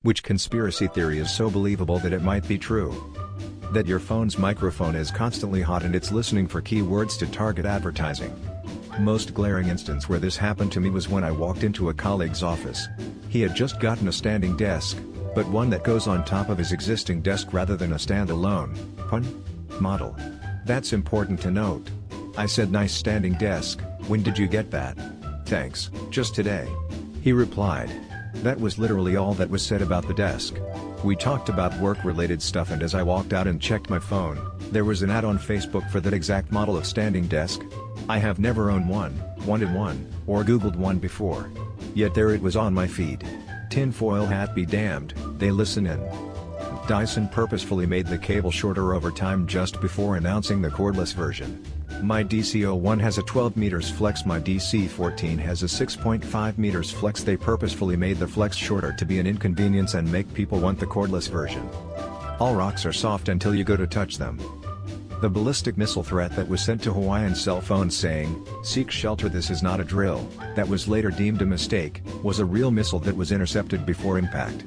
Which conspiracy theory is so believable that it might be true? That your phone's microphone is constantly hot and it's listening for keywords to target advertising. Most glaring instance where this happened to me was when I walked into a colleague's office. He had just gotten a standing desk, but one that goes on top of his existing desk rather than a standalone model. That's important to note. I said, "Nice standing desk, when did you get that?" "Thanks, just today," he replied. That was literally all that was said about the desk. We talked about work-related stuff, and as I walked out and checked my phone, there was an ad on Facebook for that exact model of standing desk. I have never owned one, wanted one, or Googled one before. Yet there it was on my feed. Tinfoil hat be damned, they listen in. Dyson purposefully made the cable shorter over time just before announcing the cordless version. My DC01 has a 12 meters flex, my DC14 has a 6.5 meters flex. They purposefully made the flex shorter to be an inconvenience and make people want the cordless version. All rocks are soft until you go to touch them. The ballistic missile threat that was sent to Hawaiian cell phones saying, "Seek shelter, this is not a drill," that was later deemed a mistake, was a real missile that was intercepted before impact.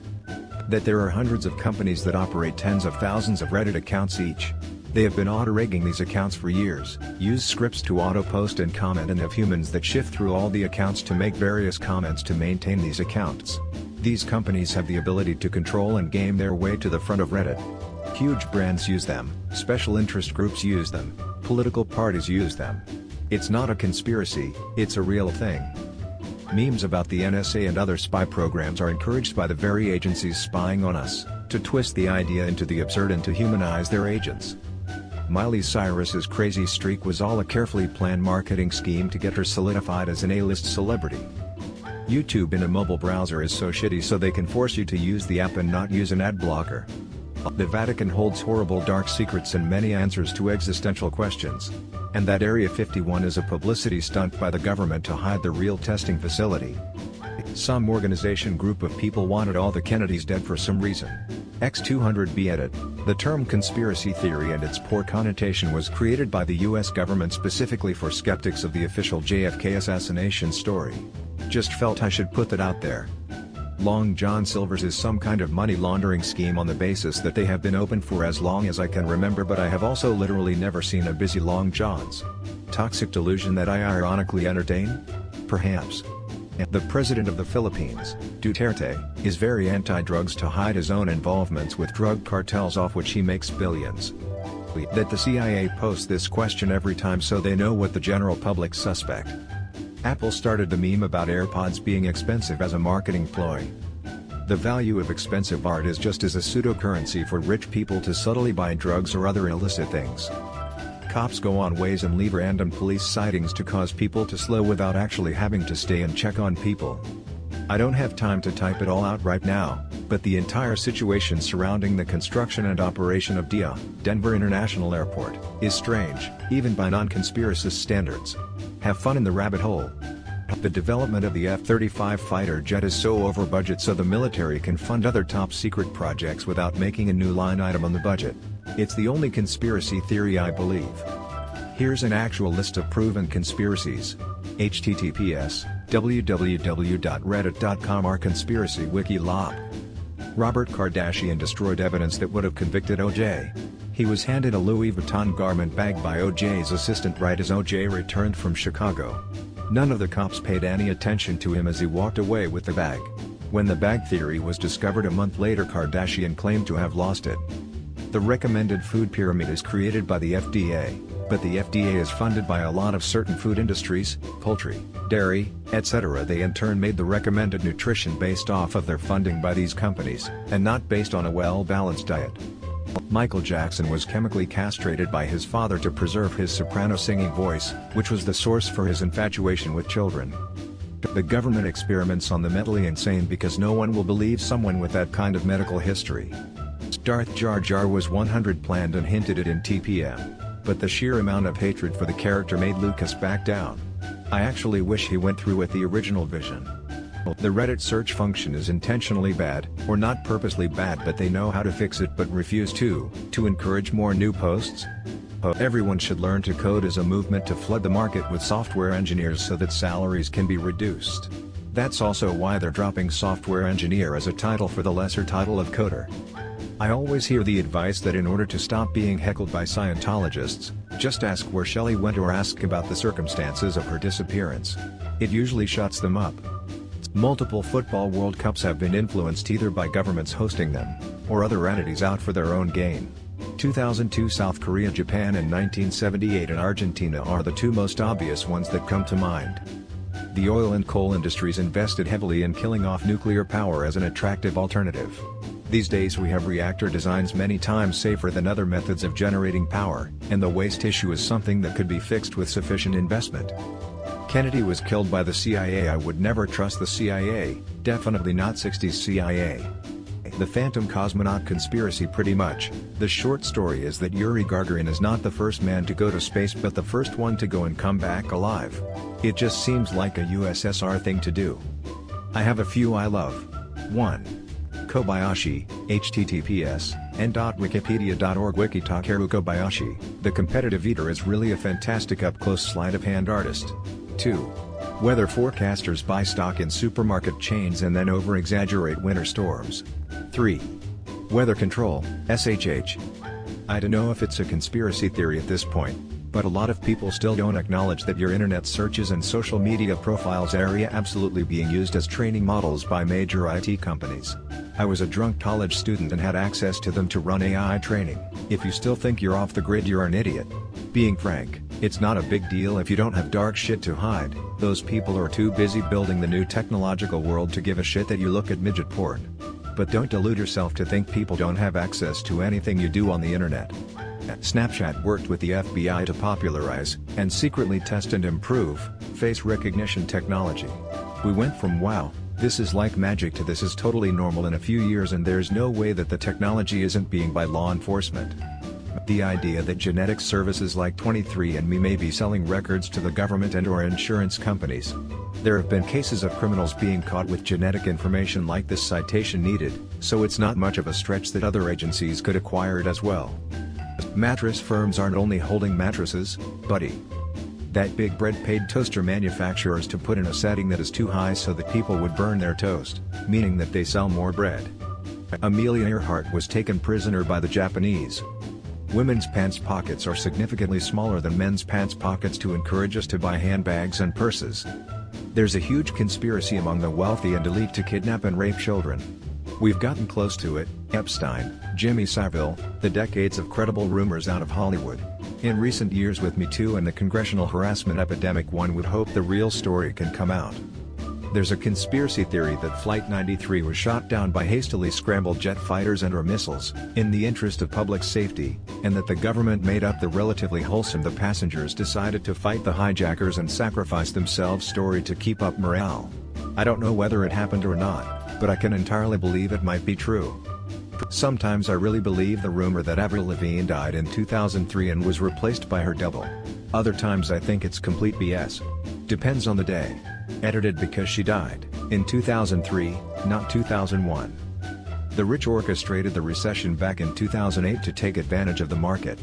That there are hundreds of companies that operate tens of thousands of Reddit accounts each. They have been auto-rigging these accounts for years, use scripts to auto-post and comment, and have humans that shift through all the accounts to make various comments to maintain these accounts. These companies have the ability to control and game their way to the front of Reddit. Huge brands use them, special interest groups use them, political parties use them. It's not a conspiracy, it's a real thing. Memes about the NSA and other spy programs are encouraged by the very agencies spying on us, to twist the idea into the absurd and to humanize their agents. Miley Cyrus's crazy streak was all a carefully planned marketing scheme to get her solidified as an A-list celebrity. YouTube in a mobile browser is so shitty so they can force you to use the app and not use an ad blocker. The Vatican holds horrible dark secrets and many answers to existential questions. And that Area 51 is a publicity stunt by the government to hide the real testing facility. Some organization group of people wanted all the Kennedys dead for some reason. X200B edit. The term conspiracy theory and its poor connotation was created by the US government specifically for skeptics of the official JFK assassination story. Just felt I should put that out there. Long John Silver's is some kind of money laundering scheme on the basis that they have been open for as long as I can remember, but I have also literally never seen a busy Long John's. Toxic delusion that I ironically entertain? Perhaps. The president of the Philippines, Duterte, is very anti-drugs to hide his own involvements with drug cartels off which he makes billions. That the CIA posts this question every time so they know what the general public suspect. Apple started the meme about AirPods being expensive as a marketing ploy. The value of expensive art is just as a pseudocurrency for rich people to subtly buy drugs or other illicit things. Cops go on Waze and leave random police sightings to cause people to slow without actually having to stay and check on people. I don't have time to type it all out right now, but the entire situation surrounding the construction and operation of Denver International Airport, is strange, even by non-conspiracist standards. Have fun in the rabbit hole. The development of the F-35 fighter jet is so over budget so the military can fund other top-secret projects without making a new line item on the budget. It's the only conspiracy theory I believe. Here's an actual list of proven conspiracies. https://www.reddit.com r conspiracy wiki lob. Robert Kardashian destroyed evidence that would have convicted O.J. He was handed a Louis Vuitton garment bag by O.J.'s assistant right as O.J. returned from Chicago. None of the cops paid any attention to him as he walked away with the bag. When the bag theory was discovered a month later, Kardashian claimed to have lost it. The recommended food pyramid is created by the FDA, but the FDA is funded by a lot of certain food industries, poultry, dairy, etc. They in turn made the recommended nutrition based off of their funding by these companies, and not based on a well-balanced diet. Michael Jackson was chemically castrated by his father to preserve his soprano singing voice, which was the source for his infatuation with children. The government experiments on the mentally insane because no one will believe someone with that kind of medical history. Darth Jar Jar was 100 planned and hinted at in TPM, but the sheer amount of hatred for the character made Lucas back down. I actually wish he went through with the original vision. The Reddit search function is intentionally bad, or not purposely bad, but they know how to fix it but refuse to encourage more new posts. Everyone should learn to code as a movement to flood the market with software engineers so that salaries can be reduced. That's also why they're dropping software engineer as a title for the lesser title of coder. I always hear the advice that in order to stop being heckled by Scientologists, just ask where Shelley went or ask about the circumstances of her disappearance. It usually shuts them up. Multiple football World Cups have been influenced either by governments hosting them, or other entities out for their own gain. 2002 South Korea, Japan, and 1978 and Argentina are the two most obvious ones that come to mind. The oil and coal industries invested heavily in killing off nuclear power as an attractive alternative. These days we have reactor designs many times safer than other methods of generating power, and the waste issue is something that could be fixed with sufficient investment. Kennedy was killed by the CIA. I would never trust the CIA, definitely not 60s CIA. The Phantom Cosmonaut conspiracy. Pretty much, the short story is that Yuri Gagarin is not the first man to go to space but the first one to go and come back alive. It just seems like a USSR thing to do. I have a few I love. 1. Kobayashi, https://n.wikipedia.org Wiki Takeru Kobayashi, the competitive eater, is really a fantastic up-close sleight-of-hand artist. 2. Weather forecasters buy stock in supermarket chains and then over-exaggerate winter storms. 3. Weather control, SHH. I don't know if it's a conspiracy theory at this point, but a lot of people still don't acknowledge that your internet searches and social media profiles are absolutely being used as training models by major IT companies. I was a drunk college student and had access to them to run AI training. If you still think you're off the grid, you're an idiot. Being frank, it's not a big deal if you don't have dark shit to hide. Those people are too busy building the new technological world to give a shit that you look at midget porn. But don't delude yourself to think people don't have access to anything you do on the internet. Snapchat worked with the FBI to popularize, and secretly test and improve, face recognition technology. We went from "wow, this is like magic" to "this is totally normal" in a few years, and there's no way that the technology isn't being by law enforcement. The idea that genetic services like 23andMe may be selling records to the government and/or insurance companies. There have been cases of criminals being caught with genetic information like this citation needed, so it's not much of a stretch that other agencies could acquire it as well. Mattress firms aren't only holding mattresses, buddy. That big bread paid toaster manufacturers to put in a setting that is too high so that people would burn their toast, meaning that they sell more bread. Amelia Earhart was taken prisoner by the Japanese. Women's pants pockets are significantly smaller than men's pants pockets to encourage us to buy handbags and purses. There's a huge conspiracy among the wealthy and elite to kidnap and rape children. We've gotten close to it: Epstein, Jimmy Savile, the decades of credible rumors out of Hollywood. In recent years with Me Too and the congressional harassment epidemic, one would hope the real story can come out. There's a conspiracy theory that Flight 93 was shot down by hastily scrambled jet fighters and/or missiles, in the interest of public safety, and that the government made up the relatively wholesome "the passengers decided to fight the hijackers and sacrifice themselves" story to keep up morale. I don't know whether it happened or not, but I can entirely believe it might be true. Sometimes I really believe the rumor that Avril Lavigne died in 2003 and was replaced by her double. Other times I think it's complete BS. Depends on the day. Edited because she died in 2003, not 2001. The rich orchestrated the recession back in 2008 to take advantage of the market.